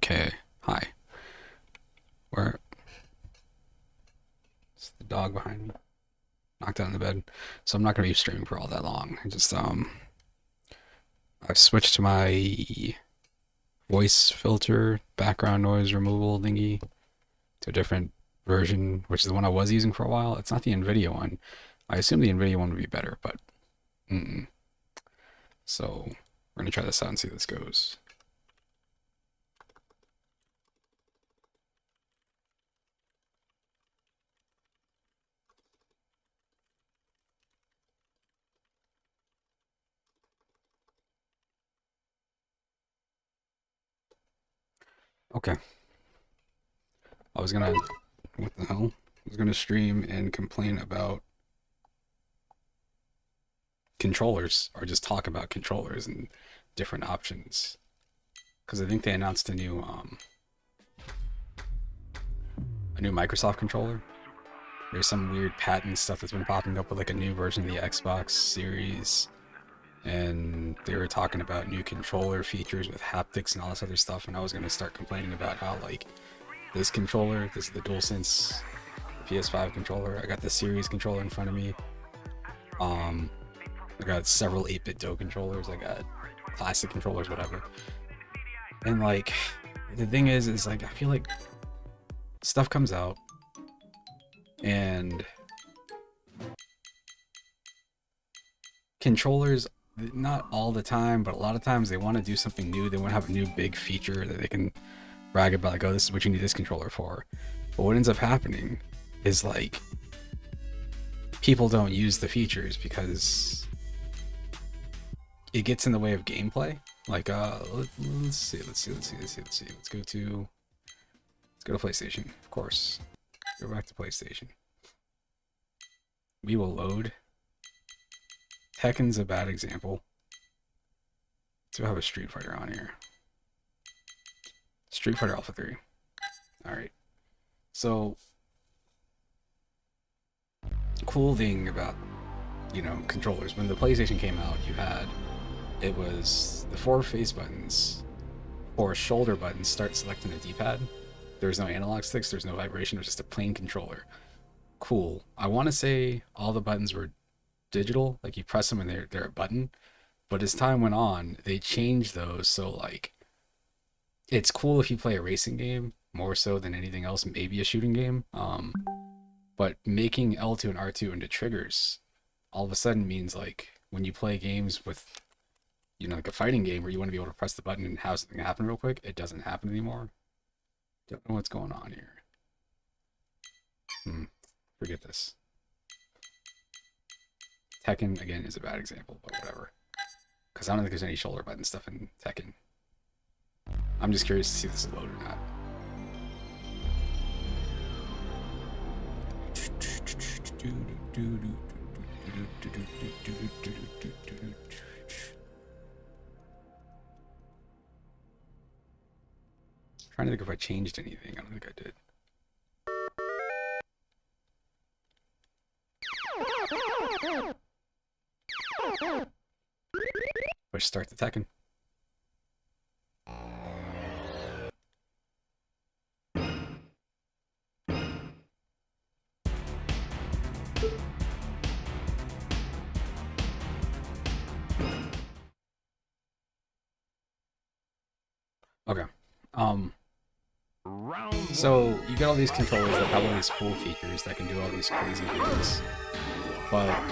Okay, hi. Where? It's the dog behind me. Knocked out in the bed. So I'm not gonna be streaming for all that long. I've switched to my voice filter background noise removal thingy to a different version, which is the one I was using for a while. It's not the NVIDIA one. I assume the NVIDIA one would be better, but mm-mm. So we're gonna try this out and see how this goes. Okay. I was gonna, what the hell? I was gonna stream and complain about controllers or just talk about controllers and different options because I think they announced a new Microsoft controller. There's some weird patent stuff that's been popping up with like a new version of the Xbox Series, and they were talking about new controller features with haptics and all this other stuff, and I was going to start complaining about how like this controller, this is the DualSense PS5 controller, I got the Series controller in front of me. I got several 8-bit Do controllers, I got classic controllers, whatever. And like the thing is like I feel like stuff comes out and controllers, not all the time, but a lot of times they want to do something new. They want to have a new big feature that they can brag about, like, oh, this is what you need this controller for. But what ends up happening is like people don't use the features because it gets in the way of gameplay. Like let's see. Let's go to PlayStation, of course. Go back to PlayStation. We will load. Tekken's a bad example. Let's have a Street Fighter on here. Street Fighter Alpha 3. Alright. So, cool thing about, controllers. When the PlayStation came out, it was the 4 face buttons or shoulder buttons start selecting the D-pad. There's no analog sticks, there's no vibration, it was just a plain controller. Cool. I want to say all the buttons were digital, like you press them and they're a button, but as time went on they changed those, so like it's cool if you play a racing game more so than anything else, maybe a shooting game, but making L2 and R2 into triggers all of a sudden means like when you play games with like a fighting game where you want to be able to press the button and have something happen real quick, it doesn't happen anymore. Don't know what's going on here. Forget this. Tekken, again, is a bad example, but whatever. Because I don't think there's any shoulder button stuff in Tekken. I'm just curious to see if this is loaded or not. Trying to think if I changed anything. I don't think I did. Push start the Tekken. Okay. So you get all these controllers that have all these cool features that can do all these crazy things, but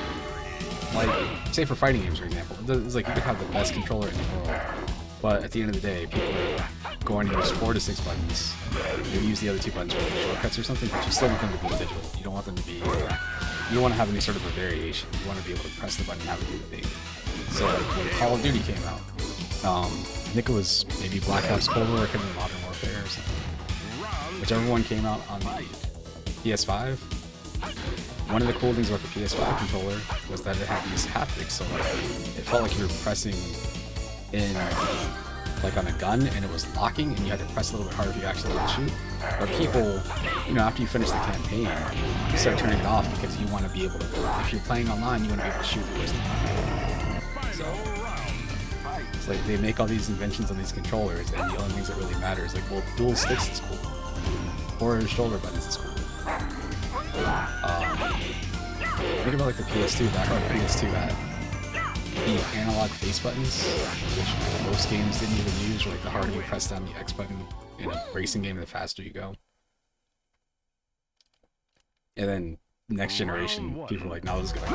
like, say for fighting games, for example, it's like you could have the best controller in the world, but at the end of the day, people are going to use 4 to 6 buttons. Maybe use the other 2 buttons for shortcuts or something, but you still want them to be digital. You don't want them to be. You don't want to have any sort of a variation. You want to be able to press the button and have it do the thing. So like when Call of Duty came out, I think it was maybe Black Ops Cold War or Modern Warfare or something. Whichever one came out on the PS5. One of the cool things about the PS5 controller was that it had these haptics, so like it felt like you were pressing in like on a gun and it was locking and you had to press a little bit harder if you actually wanted to shoot. But people, after you finish the campaign, you start turning it off because you want to be able to, if you're playing online, you want to be able to shoot the person. So It's like they make all these inventions on these controllers, and the only things that really matter is like, well, dual sticks is cool, or shoulder buttons is cool. Think about like the PS2, back when the PS2 had the analog face buttons, which most games didn't even use, or like the harder you press down the X button in a racing game, the faster you go. And then next generation, people are like, no, this is good.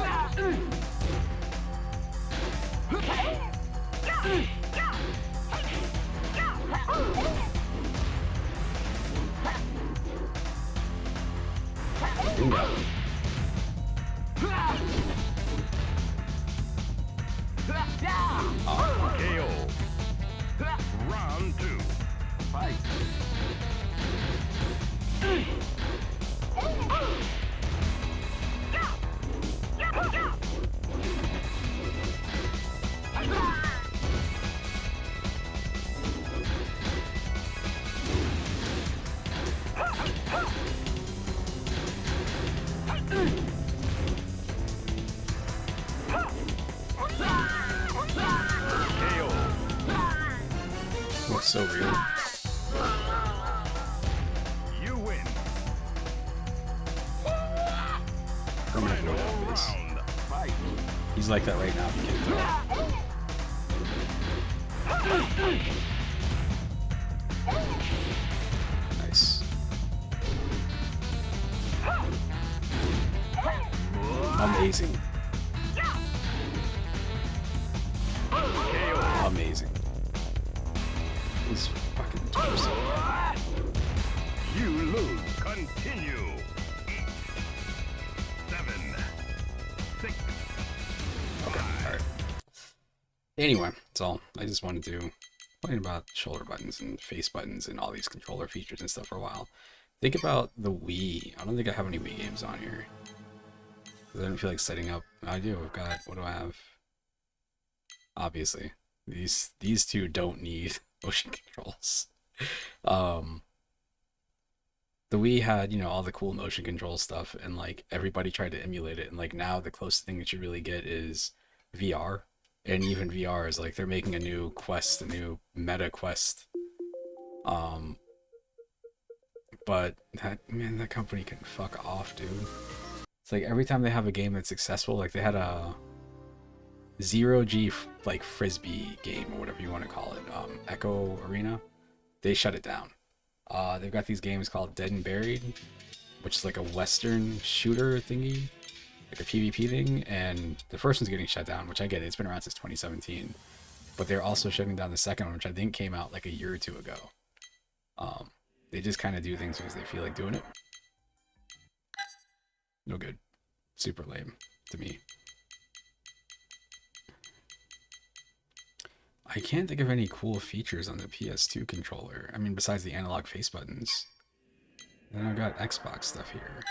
Bingo. KO. Round 2. Fight. Looks so real. You win. Permanent no face. Fight. He's like that right now. You can't tell. Nice. Amazing. Amazing. He's fucking torso. You lose. Continue. 8, 7, 6. Okay, alright. Anyway, that's all. I just wanted to complain about shoulder buttons and face buttons and all these controller features and stuff for a while. Think about the Wii. I don't think I have any Wii games on here. I don't feel like setting up. I do. I've got. What do I have? Obviously, these two don't need motion controls. The Wii had, you know, all the cool motion control stuff, and like everybody tried to emulate it. And like now, the closest thing that you really get is VR, and even VR is like they're making a new Quest, a new Meta Quest. But that company can fuck off, dude. It's like every time they have a game that's successful, like they had a Zero-G like frisbee game or whatever you want to call it, Echo Arena. They shut it down. They've got these games called Dead and Buried, which is like a Western shooter thingy, like a PvP thing, and the first one's getting shut down, which I get it. It's been around since 2017, but they're also shutting down the second one, which I think came out like a year or two ago. They just kind of do things because they feel like doing it. No good. Super lame to me. I can't think of any cool features on the PS2 controller. I mean, besides the analog face buttons. Then I've got Xbox stuff here.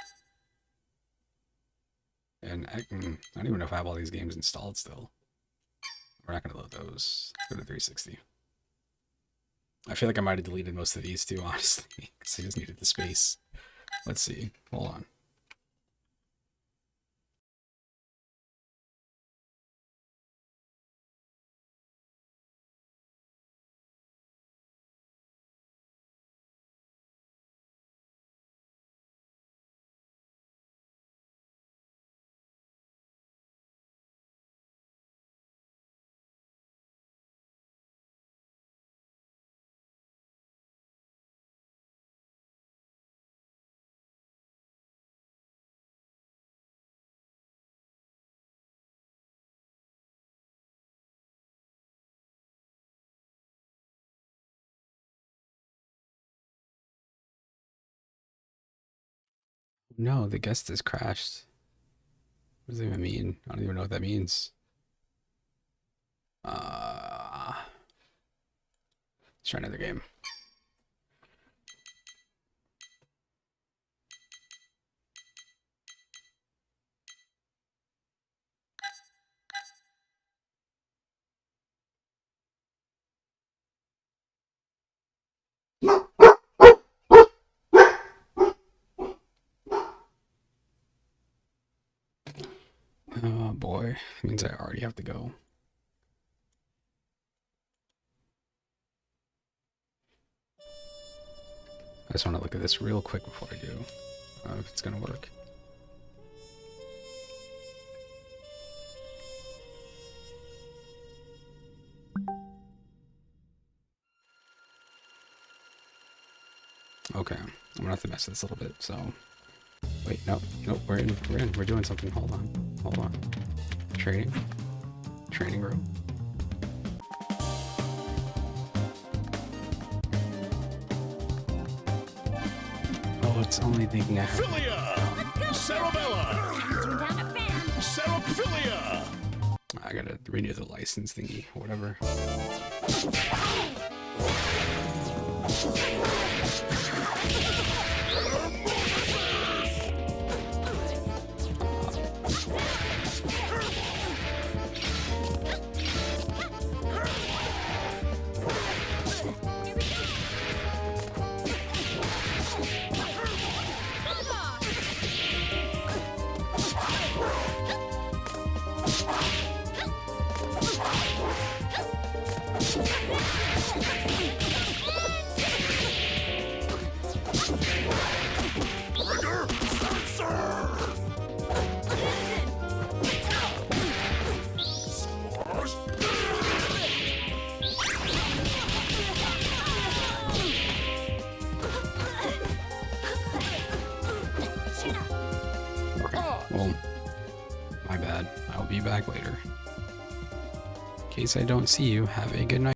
And I don't even know if I have all these games installed still. We're not going to load those. Let's go to 360. I feel like I might have deleted most of these too, honestly, because I just needed the space. Let's see. Hold on. No, the guest has crashed. What does that even mean? I don't even know what that means. Let's try another game. Oh boy, it means I already have to go. I just want to look at this real quick before I do. If it's gonna work. Okay, I'm gonna have to mess this a little bit, so... Wait, nope, we're in, we're doing something, hold on. Training room. Oh, it's only thinking I have... Philia! Cerebella! Cerophilia! I gotta renew the license thingy, whatever. Well, my bad. I'll be back later. In case I don't see you, have a good night.